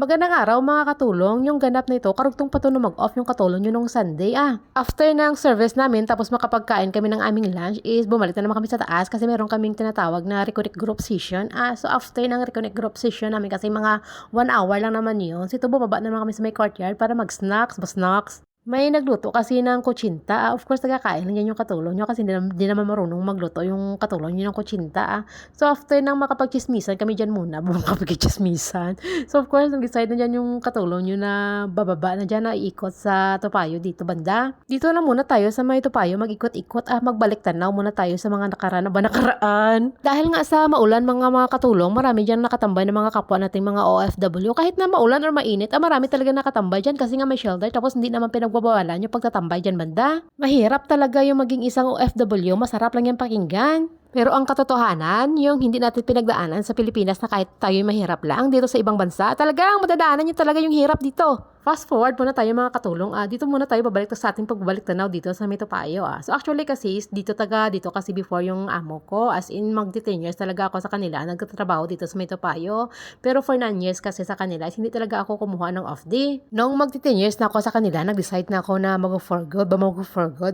Magandang araw mga katulong, yung ganap na ito, karugtong pa to na mag-off yung katulong nyo nung Sunday After ng service namin, tapos makapagkain kami ng aming lunch, is bumalik na naman kami sa taas kasi meron kaming tinatawag na Reconnect Group Session. So after ng Reconnect Group Session namin, kasi mga 1 hour lang naman yun, sito bumaba na naman kami sa may courtyard para mag-snacks. May nagluto kasi ng kutsinta. Of course, nagkakain lang yan yung katulong nyo kasi di naman marunong magluto yung katulong nyo ng kutsinta. So, after nang makapagchismisan kami dyan muna, makapagchismisan. So, of course, nag-decide na dyan yung katulong nyo na bababa na dyan na iikot sa Topayo dito banda. Dito na muna tayo sa may Topayo, mag-ikot-ikot. Magbalik tanaw muna tayo sa mga nakaraan. Dahil nga sa maulan mga katulong, marami dyan nakatambay ng mga kapwa nating mga OFW. Kahit na maulan or mainit, marami talaga nakatambay dyan kasi nga may shelter tapos hindi naman pinagbabawalan yung pagtatambay dyan banda. Mahirap talaga yung maging isang OFW, masarap lang yung pakinggan. Pero ang katotohanan, yung hindi natin pinagdaanan sa Pilipinas na kahit tayo mahirap lang dito sa ibang bansa, talagang madadaanan nyo talaga yung hirap dito. Fast forward muna tayo mga katulong. Dito muna tayo babalik sa ating pagbabalik tanaw dito sa May Topayo. So actually kasi dito kasi before yung amo ko, as in magti-10 years talaga ako sa kanila, nagtatrabaho dito sa May Topayo. Pero for 9 years kasi sa kanila, hindi talaga ako kumuha ng off day. Nung magti-10 years na ako sa kanila, nag-decide na ako na mag-for good,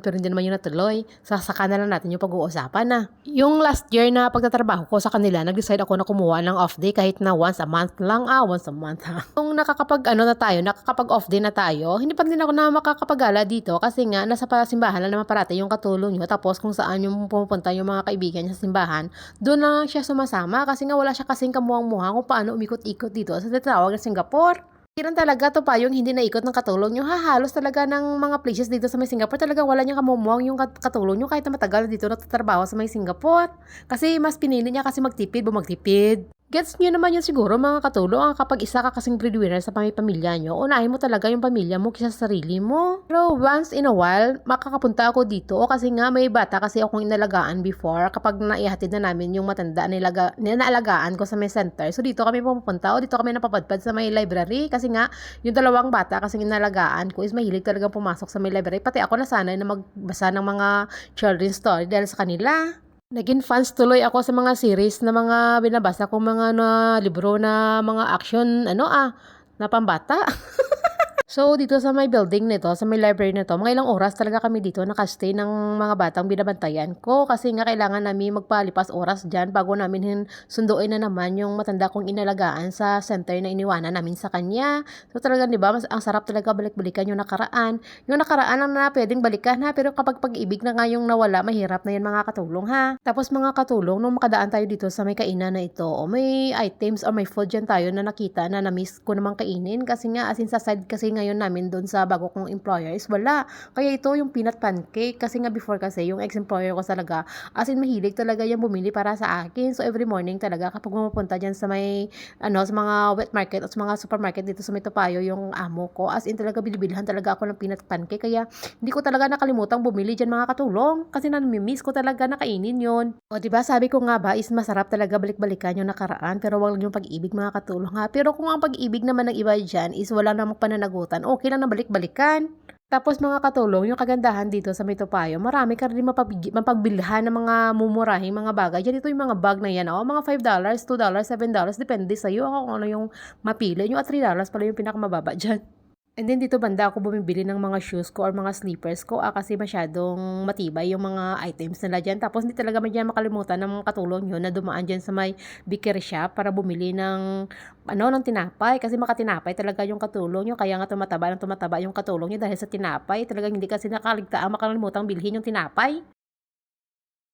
pero hindi naman yun natuloy. Saka na lang natin yung pag-uusapan na. Yung last year na pagtatrabaho ko sa kanila, nag-decide ako na kumuha ng off day kahit na once a month lang. Once a month Kung nakakapag-off day na tayo, hindi pa din ako na makakapagala dito kasi nga nasa simbahan lang naman parati yung katulong nyo. Tapos kung saan yung pumupunta yung mga kaibigan niya sa simbahan, doon na siya sumasama kasi nga wala siya kasing kamuhang-muha kung paano umikot-ikot dito sa tinatawag na Singapore. Hindi talaga to pa yung hindi naikot ng katulong nyo. Halos talaga ng mga places dito sa may Singapore, talaga wala niyang kamumuang yung katulong nyo kahit na matagal dito nagtatrabaho sa may Singapore. Kasi mas pinili niya kasi magtipid. Gets nyo naman yun siguro mga katulong, kapag isa ka kasing breadwinner sa pamilya nyo, unahin mo talaga yung pamilya mo kaysa sa sarili mo. Pero once in a while, makakapunta ako dito kasi nga may bata kasi akong inalagaan before kapag naihatid na namin yung matanda na naalagaan ko sa may center. So dito kami pupunta o dito kami napapadpad sa may library kasi nga yung 2 bata kasi inalagaan ko is mahilig talagang pumasok sa may library. Pati ako nasanay na magbasa ng mga children's story dahil sa kanila. Naging fans tuloy ako sa mga series na mga binabasa kong mga libro na mga action, na pambata. So, dito sa may building nito, sa may library nito, mga ilang oras talaga kami dito nakastay ng mga batang binabantayan ko kasi nga kailangan namin magpalipas oras dyan bago namin sunduin na naman yung matanda kong inalagaan sa center na iniwanan namin sa kanya. So, talaga, di ba, ang sarap talaga balik-balikan yung nakaraan. Yung nakaraan ang na pwedeng balikan pero kapag pag-ibig na nga yung nawala, mahirap na yan mga katulong Tapos mga katulong, nung makadaan tayo dito sa may kainan na ito, may items or may food dyan tayo na nakita na na-miss ko namang kainin kasi nga as in sa side kasi ngayon namin doon sa bago kong employer is wala. Kaya ito yung peanut pancake kasi nga before kasi yung ex-employer ko talaga as in mahilig talaga yung bumili para sa akin. So every morning talaga kapag pumunta dyan sa may sa mga wet market at sa mga supermarket dito sa may Topayo yung amo ko, as in talaga bilibilhan talaga ako ng peanut pancake kaya hindi ko talaga nakalimutang bumili dyan mga katulong kasi nami-miss ko talaga na kainin yun. O diba sabi ko nga ba is masarap talaga balik-balikan yung nakaraan pero wag yung pag-ibig mga katulong Pero kung ang pag-ibig naman ng iba dyan is wala namang pananagutan, okay lang na balik-balikan. Tapos mga katulong, yung kagandahan dito sa May Topayo, marami ka rin mapagbilhan ng mga mumurahing mga bagay. Yan ito yung mga bag na yan, mga $5, $2, $7, depende sa'yo kung ano yung mapili. Yung at $3 pala yung pinakamababa dyan. And then dito banda ako bumibili ng mga shoes ko or mga slippers ko kasi masyadong matibay yung mga items nila dyan. Tapos hindi talaga man dyan makalimutan ng mga katulong nyo na dumaan dyan sa may bakery shop para bumili ng ng tinapay. Kasi makatinapay talaga yung katulong nyo. Kaya nga tumataba yung katulong nyo dahil sa tinapay. Talagang hindi kasi makalimutan bilhin yung tinapay.